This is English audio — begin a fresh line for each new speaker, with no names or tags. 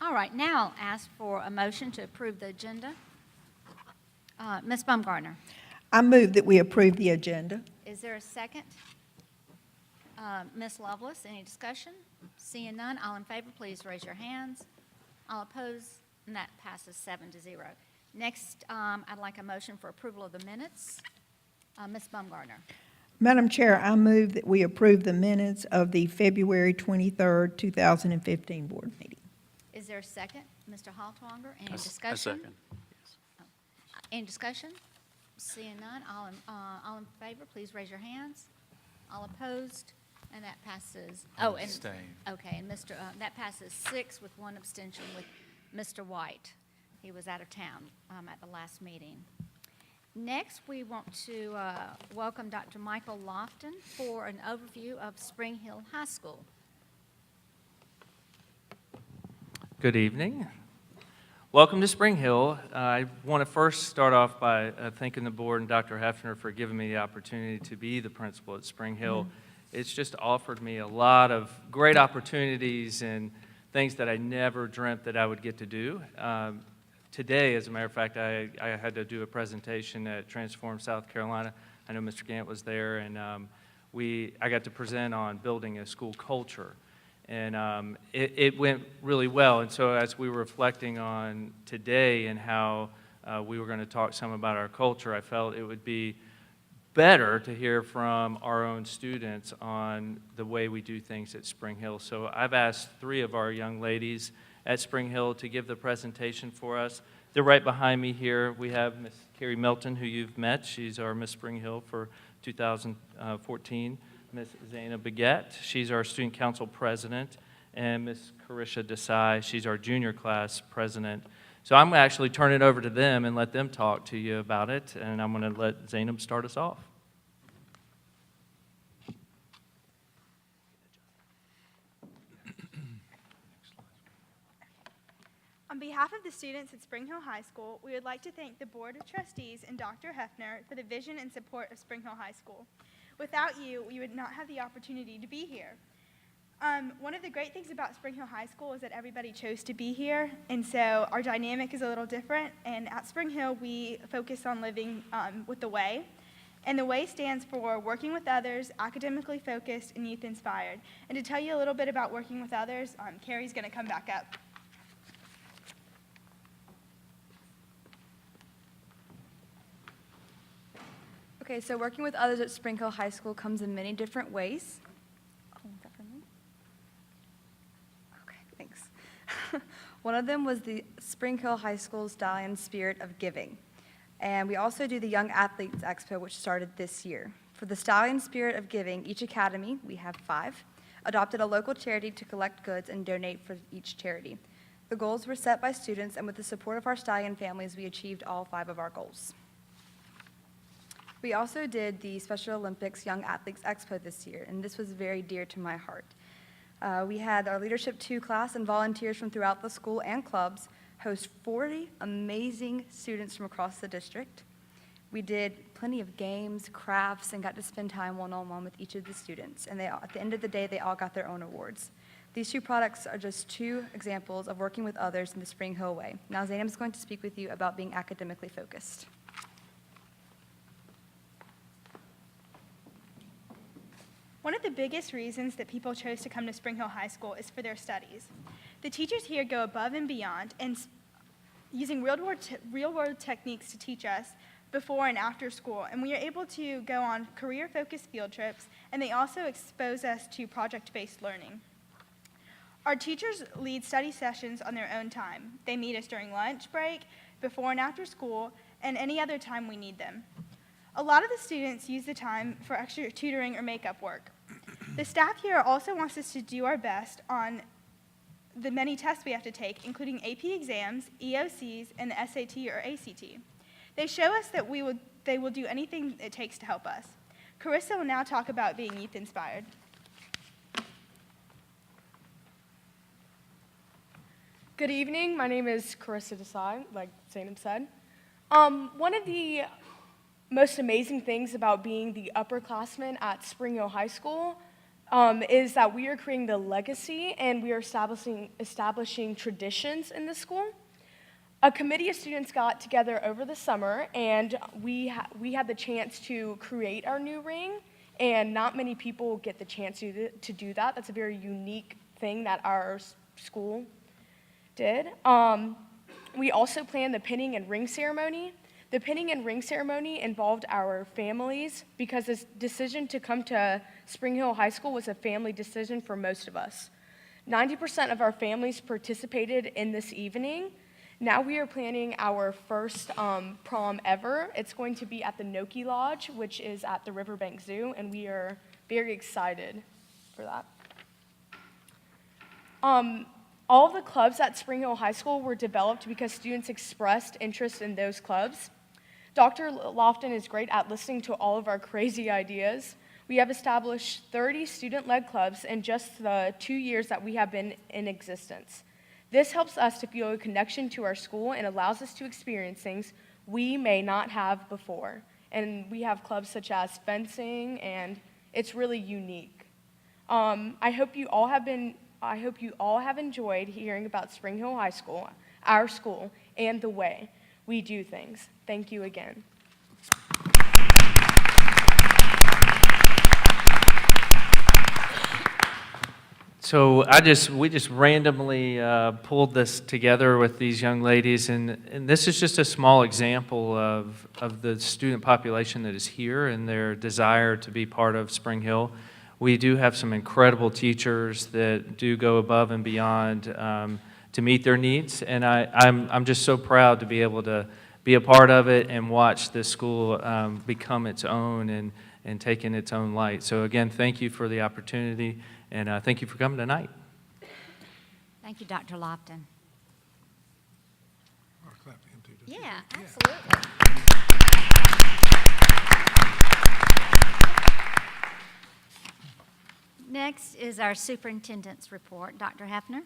All right, now I'll ask for a motion to approve the agenda. Ms. Baumgartner,
I move that we approve the agenda.
is there a second? Ms. Lovelace, any discussion? Seeing none, all in favor, please raise your hands. All opposed, and that passes 7-0. Next, I'd like a motion for approval of the minutes. Ms. Baumgartner,
Madam Chair, I move that we approve the minutes of the February 23rd, 2015 board meeting.
is there a second? Mr. Haltwanger, any
A
discussion?
second.
Any discussion? Seeing none, all in favor, please raise your hands. All opposed, and that passes. Oh, and
Abstain.
okay, and that passes 6 with 1 abstention with Mr. White. He was out of town at the last meeting. Next, we want to welcome Dr. Michael Lofton for an overview of Spring Hill High School.
Good evening. Welcome to Spring Hill. I want to first start off by thanking the board and Dr. Hefner for giving me the opportunity to be the principal at Spring Hill. It's just offered me a lot of great opportunities and things that I never dreamt that I would get to do. Today, as a matter of fact, I had to do a presentation at Transform South Carolina. I know Mr. Gant was there, and I got to present on building a school culture. And it went really well. And so as we were reflecting on today and how we were going to talk some about our culture, I felt it would be better to hear from our own students on the way we do things at Spring Hill. So I've asked 3 of our young ladies at Spring Hill to give the presentation for us. They're right behind me here. We have Miss Carrie Milton, who you've met. She's our Miss Spring Hill for 2014. Ms. Zaina Baguette, she's our student council president, and Ms. Carisha Desai, she's our junior class president. So I'm going to actually turn it over to them and let them talk to you about it, and I'm going to let Zainab start us off.
On behalf of the students at Spring Hill High School, we would like to thank the Board of Trustees and Dr. Hefner for the vision and support of Spring Hill High School. Without you, we would not have the opportunity to be here. One of the great things about Spring Hill High School is that everybody chose to be here, and so our dynamic is a little different. And at Spring Hill, we focus on living with the way. And the way stands for working with others, academically focused, and youth inspired. And to tell you a little bit about working with others, Carrie's going to come back up.
Okay, so working with others at Spring Hill High School comes in many different ways. Oh, is that for me? Okay, thanks. One of them was the Spring Hill High School's Stallion Spirit of Giving. And we also do the Young Athletes Expo, which started this year. For the Stallion Spirit of Giving, each academy, we have 5, adopted a local charity to collect goods and donate for each charity. The goals were set by students, and with the support of our Stallion families, we achieved all 5 of our goals. We also did the Special Olympics Young Athletes Expo this year, and this was very dear to my heart. We had our Leadership 2 class and volunteers from throughout the school and clubs host 40 amazing students from across the district. We did plenty of games, crafts, and got to spend time one-on-one with each of the students. And at the end of the day, they all got their own awards. These 2 products are just 2 examples of working with others in the Spring Hill way. Now Zainab is going to speak with you about being academically focused.
One of the biggest reasons that people chose to come to Spring Hill High School is for their studies. The teachers here go above and beyond and using real-world techniques to teach us before and after school, and we are able to go on career-focused field trips, and they also expose us to project-based learning. Our teachers lead study sessions on their own time. They meet us during lunch break, before and after school, and any other time we need them. A lot of the students use the time for extra tutoring or makeup work. The staff here also wants us to do our best on the many tests we have to take, including AP exams, EOCs, and the SAT or ACT. They show us that they will do anything it takes to help us. Carissa will now talk about being youth inspired.
Good evening. My name is Carissa Desai, like Zainab said. One of the most amazing things about being the upperclassman at Spring Hill High School is that we are creating the legacy and we are establishing traditions in the school. A committee of students got together over the summer, and we had the chance to create our new ring, and not many people get the chance to do that. That's a very unique thing that our school did. We also planned the pinning and ring ceremony. The pinning and ring ceremony involved our families because this decision to come to Spring Hill High School was a family decision for most of us. 90% of our families participated in this evening. Now we are planning our first prom ever. It's going to be at the Noki Lodge, which is at the Riverbank Zoo, and we are very excited for that. All of the clubs at Spring Hill High School were developed because students expressed interest in those clubs. Dr. Lofton is great at listening to all of our crazy ideas. We have established 30 student-led clubs in just the 2 years that we have been in existence. This helps us to feel a connection to our school and allows us to experience things we may not have before. And we have clubs such as fencing, and it's really unique. I hope you all have enjoyed hearing about Spring Hill High School, our school, and the way we do things. Thank you again.
So we just randomly pulled this together with these young ladies, and this is just a small example of the student population that is here and their desire to be part of Spring Hill. We do have some incredible teachers that do go above and beyond to meet their needs, and I'm just so proud to be able to be a part of it and watch this school become its own and take in its own light. So again, thank you for the opportunity. And thank you for coming tonight.
Thank you, Dr. Lofton.
I'll clap for him too.
Yeah, absolutely. Next is our superintendent's report. Dr. Hafner?